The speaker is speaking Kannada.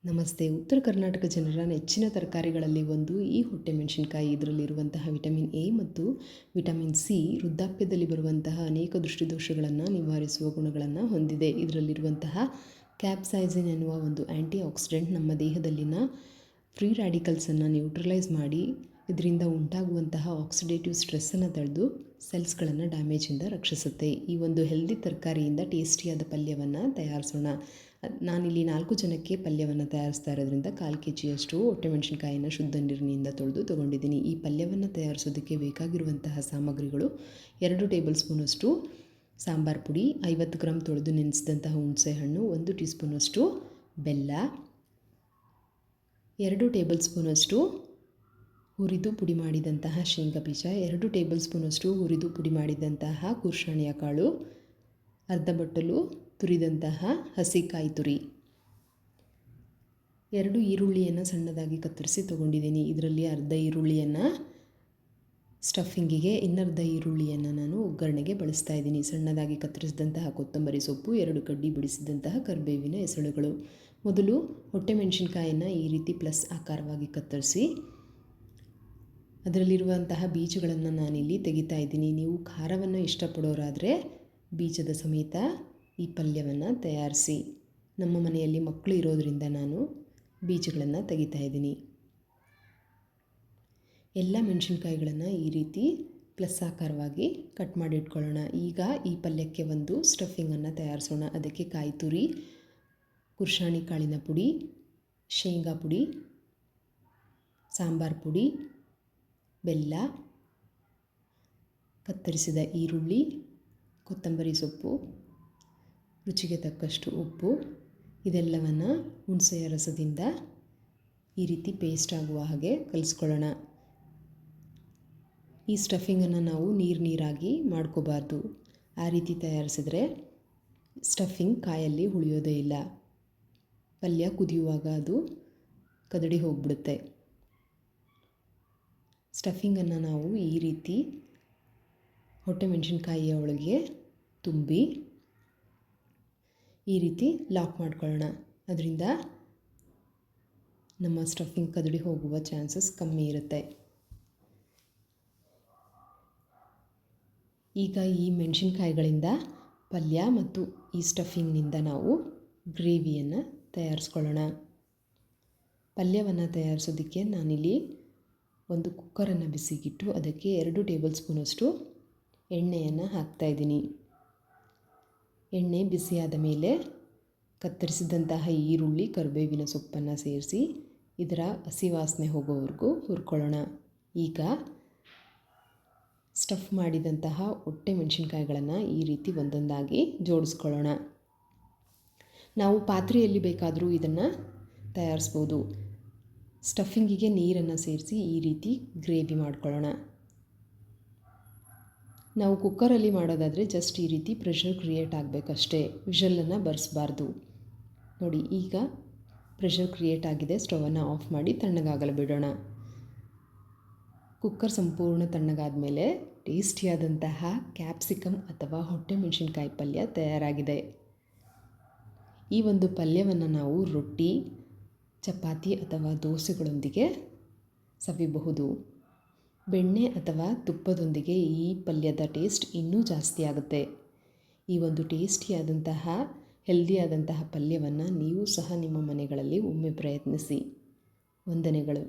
ನಮಸ್ತೆ. ಉತ್ತರ ಕರ್ನಾಟಕ ಜನರ ನೆಚ್ಚಿನ ತರಕಾರಿಗಳಲ್ಲಿ ಒಂದು ಈ ಹೊಟ್ಟೆ ಮೆಣಸಿನಕಾಯಿ. ಇದರಲ್ಲಿರುವಂತಹ ವಿಟಮಿನ್ ಎ ಮತ್ತು ವಿಟಮಿನ್ ಸಿ ವೃದ್ಧಾಪ್ಯದಲ್ಲಿ ಬರುವಂತಹ ಅನೇಕ ದೃಷ್ಟಿದೋಷಗಳನ್ನು ನಿವಾರಿಸುವ ಗುಣಗಳನ್ನು ಹೊಂದಿದೆ. ಇದರಲ್ಲಿರುವಂತಹ ಕ್ಯಾಪ್ಸೈಸಿನ್ ಎನ್ನುವ ಒಂದು ಆ್ಯಂಟಿ ಆಕ್ಸಿಡೆಂಟ್ ನಮ್ಮ ದೇಹದಲ್ಲಿನ ಫ್ರೀ ರ್ಯಾಡಿಕಲ್ಸನ್ನು ನ್ಯೂಟ್ರಲೈಸ್ ಮಾಡಿ ಇದರಿಂದ ಉಂಟಾಗುವಂತಹ ಆಕ್ಸಿಡೇಟಿವ್ ಸ್ಟ್ರೆಸ್ಸನ್ನು ತಡೆದು ಸೆಲ್ಸ್ಗಳನ್ನು ಡ್ಯಾಮೇಜಿಂದ ರಕ್ಷಿಸುತ್ತೆ. ಈ ಒಂದು ಹೆಲ್ದಿ ತರಕಾರಿಯಿಂದ ಟೇಸ್ಟಿಯಾದ ಪಲ್ಯವನ್ನು ತಯಾರಿಸೋಣ. ನಾನಿಲ್ಲಿ 4 ಜನಕ್ಕೆ ಪಲ್ಯವನ್ನು ತಯಾರಿಸ್ತಾ ಇರೋದ್ರಿಂದ 1/4 kgಯಷ್ಟು ಹೊಟ್ಟೆ ಮೆಣಸಿನಕಾಯಿನ ಶುದ್ಧ ನೀರಿನಿಂದ ತೊಳೆದು ತೊಗೊಂಡಿದ್ದೀನಿ. ಈ ಪಲ್ಯವನ್ನು ತಯಾರಿಸೋದಕ್ಕೆ ಬೇಕಾಗಿರುವಂತಹ ಸಾಮಗ್ರಿಗಳು 2 ಟೇಬಲ್ ಸ್ಪೂನಷ್ಟು ಸಾಂಬಾರು ಪುಡಿ, 50 ಗ್ರಾಮ್ ತೊಳೆದು ನೆನೆಸಿದಂತಹ ಹುಣಸೆಹಣ್ಣು, 1 ಟೀ ಸ್ಪೂನಷ್ಟು ಬೆಲ್ಲ, 2 ಟೇಬಲ್ ಸ್ಪೂನಷ್ಟು ಹುರಿದು ಪುಡಿ ಮಾಡಿದಂತಹ ಶೇಂಗಾ ಬೀಜ, 2 ಟೇಬಲ್ ಸ್ಪೂನಷ್ಟು ಹುರಿದು ಪುಡಿ ಮಾಡಿದಂತಹ ಕುರ್ಷಾಣಿಯ ಕಾಳು, ಅರ್ಧ ಬಟ್ಟಲು ತುರಿದಂತಹ ಹಸಿಕಾಯಿ ತುರಿ, 2 ಈರುಳ್ಳಿಯನ್ನು ಸಣ್ಣದಾಗಿ ಕತ್ತರಿಸಿ ತೊಗೊಂಡಿದ್ದೀನಿ. ಇದರಲ್ಲಿ ಅರ್ಧ ಈರುಳ್ಳಿಯನ್ನು ಸ್ಟಫಿಂಗಿಗೆ, ಇನ್ನರ್ಧ ಈರುಳ್ಳಿಯನ್ನು ನಾನು ಒಗ್ಗರಣೆಗೆ ಬಳಸ್ತಾ ಇದ್ದೀನಿ. ಸಣ್ಣದಾಗಿ ಕತ್ತರಿಸಿದಂತಹ ಕೊತ್ತಂಬರಿ ಸೊಪ್ಪು, 2 ಕಡ್ಡಿ ಬಿಡಿಸಿದಂತಹ ಕರಿಬೇವಿನ ಎಸಳುಗಳು. ಮೊದಲು ಹೊಟ್ಟೆ ಮೆಣಸಿನಕಾಯಿನ ಈ ರೀತಿ ಪ್ಲಸ್ ಆಕಾರವಾಗಿ ಕತ್ತರಿಸಿ ಅದರಲ್ಲಿರುವಂತಹ ಬೀಜಗಳನ್ನು ನಾನಿಲ್ಲಿ ತೆಗಿತಾ ಇದ್ದೀನಿ. ನೀವು ಖಾರವನ್ನು ಇಷ್ಟಪಡೋರಾದರೆ ಬೀಜದ ಸಮೇತ ಈ ಪಲ್ಯವನ್ನು ತಯಾರಿಸಿ. ನಮ್ಮ ಮನೆಯಲ್ಲಿ ಮಕ್ಕಳು ಇರೋದರಿಂದ ನಾನು ಬೀಜಗಳನ್ನು ತೆಗಿತಾ ಇದ್ದೀನಿ. ಎಲ್ಲ ಮೆಣಸಿನ್ಕಾಯಿಗಳನ್ನು ಈ ರೀತಿ ಪ್ಲಸ್ ಆಕಾರವಾಗಿ ಕಟ್ ಮಾಡಿ ಇಟ್ಕೊಳ್ಳೋಣ. ಈಗ ಈ ಪಲ್ಯಕ್ಕೆ ಒಂದು ಸ್ಟಫಿಂಗನ್ನು ತಯಾರಿಸೋಣ. ಅದಕ್ಕೆ ಕಾಯಿ ತುರಿ, ಕುರ್ಷಾಣಿ ಕಾಳಿನ ಪುಡಿ, ಶೇಂಗಾ ಪುಡಿ, ಸಾಂಬಾರು ಪುಡಿ, ಬೆಲ್ಲ, ಕತ್ತರಿಸಿದ ಈರುಳ್ಳಿ, ಕೊತ್ತಂಬರಿ ಸೊಪ್ಪು, ರುಚಿಗೆ ತಕ್ಕಷ್ಟು ಉಪ್ಪು, ಇದೆಲ್ಲವನ್ನು ಹುಣಸೆಯ ರಸದಿಂದ ಈ ರೀತಿ ಪೇಸ್ಟ್ ಆಗುವ ಹಾಗೆ ಕಲಿಸ್ಕೊಳ್ಳೋಣ. ಈ ಸ್ಟಫಿಂಗನ್ನು ನಾವು ನೀರಾಗಿ ಮಾಡ್ಕೋಬಾರ್ದು. ಆ ರೀತಿ ತಯಾರಿಸಿದ್ರೆ ಸ್ಟಫಿಂಗ್ ಕಾಯಲ್ಲಿ ಉಳಿಯೋದೇ ಇಲ್ಲ. ಪಲ್ಯ ಕುದಿಯುವಾಗ ಅದು ಕದಡಿ ಹೋಗ್ಬಿಡುತ್ತೆ. ಸ್ಟಫಿಂಗನ್ನು ನಾವು ಈ ರೀತಿ ಹೊಟ್ಟೆ ಮೆಣಸಿನಕಾಯಿಯ ಒಳಗೆ ತುಂಬಿ ಈ ರೀತಿ ಲಾಕ್ ಮಾಡ್ಕೊಳ್ಳೋಣ. ಅದರಿಂದ ನಮ್ಮ ಸ್ಟಫಿಂಗ್ ಕದಡಿ ಹೋಗುವ ಚಾನ್ಸಸ್ ಕಮ್ಮಿ ಇರುತ್ತೆ. ಈಗ ಈ ಮೆಣಸಿನಕಾಯಿಗಳಿಂದ ಪಲ್ಯ ಮತ್ತು ಈ ಸ್ಟಫಿಂಗ್ನಿಂದ ನಾವು ಗ್ರೇವಿಯನ್ನು ತಯಾರಿಸ್ಕೊಳ್ಳೋಣ. ಪಲ್ಯವನ್ನು ತಯಾರಿಸೋದಕ್ಕೆ ನಾನಿಲ್ಲಿ ಒಂದು ಕುಕ್ಕರನ್ನು ಬಿಸಿಗಿಟ್ಟು ಅದಕ್ಕೆ 2 ಟೇಬಲ್ ಸ್ಪೂನಷ್ಟು ಎಣ್ಣೆಯನ್ನು ಹಾಕ್ತಾಯಿದ್ದೀನಿ. ಎಣ್ಣೆ ಬಿಸಿಯಾದ ಮೇಲೆ ಕತ್ತರಿಸಿದಂತಹ ಈರುಳ್ಳಿ, ಕರಿಬೇವಿನ ಸೊಪ್ಪನ್ನು ಸೇರಿಸಿ ಇದರ ಹಸಿ ವಾಸನೆ ಹೋಗೋವರೆಗೂ ಹುರ್ಕೊಳ್ಳೋಣ. ಈಗ ಸ್ಟಫ್ ಮಾಡಿದಂತಹ ಹೊಟ್ಟೆ ಮೆಣಸಿನಕಾಯಿಗಳನ್ನು ಈ ರೀತಿ ಒಂದೊಂದಾಗಿ ಜೋಡಿಸ್ಕೊಳ್ಳೋಣ. ನಾವು ಪಾತ್ರೆಯಲ್ಲಿ ಬೇಕಾದರೂ ಇದನ್ನು ತಯಾರಿಸ್ಬೋದು. ಸ್ಟಫಿಂಗಿಗೆ ನೀರನ್ನು ಸೇರಿಸಿ ಈ ರೀತಿ ಗ್ರೇವಿ ಮಾಡ್ಕೊಳ್ಳೋಣ. ನಾವು ಕುಕ್ಕರಲ್ಲಿ ಮಾಡೋದಾದರೆ ಜಸ್ಟ್ ಈ ರೀತಿ ಪ್ರೆಷರ್ ಕ್ರಿಯೇಟ್ ಆಗಬೇಕಷ್ಟೇ, ವಿಷಲನ್ನು ಬರೆಸಬಾರ್ದು. ನೋಡಿ, ಈಗ ಪ್ರೆಷರ್ ಕ್ರಿಯೇಟ್ ಆಗಿದೆ. ಸ್ಟವನ್ನು ಆಫ್ ಮಾಡಿ ತಣ್ಣಗಾಗಲು ಬಿಡೋಣ. ಕುಕ್ಕರ್ ಸಂಪೂರ್ಣ ತಣ್ಣಗಾದ ಮೇಲೆ ಟೇಸ್ಟಿಯಾದಂತಹ ಕ್ಯಾಪ್ಸಿಕಮ್ ಅಥವಾ ಹೊಟ್ಟೆ ಮೆಣಸಿನಕಾಯಿ ಪಲ್ಯ ತಯಾರಾಗಿದೆ. ಈ ಒಂದು ಪಲ್ಯವನ್ನು ನಾವು ರೊಟ್ಟಿ, ಚಪಾತಿ ಅಥವಾ ದೋಸೆಗಳೊಂದಿಗೆ ಸವಿಬಹುದು. ಬೆಣ್ಣೆ ಅಥವಾ ತುಪ್ಪದೊಂದಿಗೆ ಈ ಪಲ್ಯದ ಟೇಸ್ಟ್ ಇನ್ನೂ ಜಾಸ್ತಿ ಆಗುತ್ತೆ. ಈ ಒಂದು ಟೇಸ್ಟಿಯಾದಂತಹ ಹೆಲ್ದಿಯಾದಂತಹ ಪಲ್ಯವನ್ನು ನೀವು ಸಹ ನಿಮ್ಮ ಮನೆಗಳಲ್ಲಿ ಒಮ್ಮೆ ಪ್ರಯತ್ನಿಸಿ. ವಂದನೆಗಳು.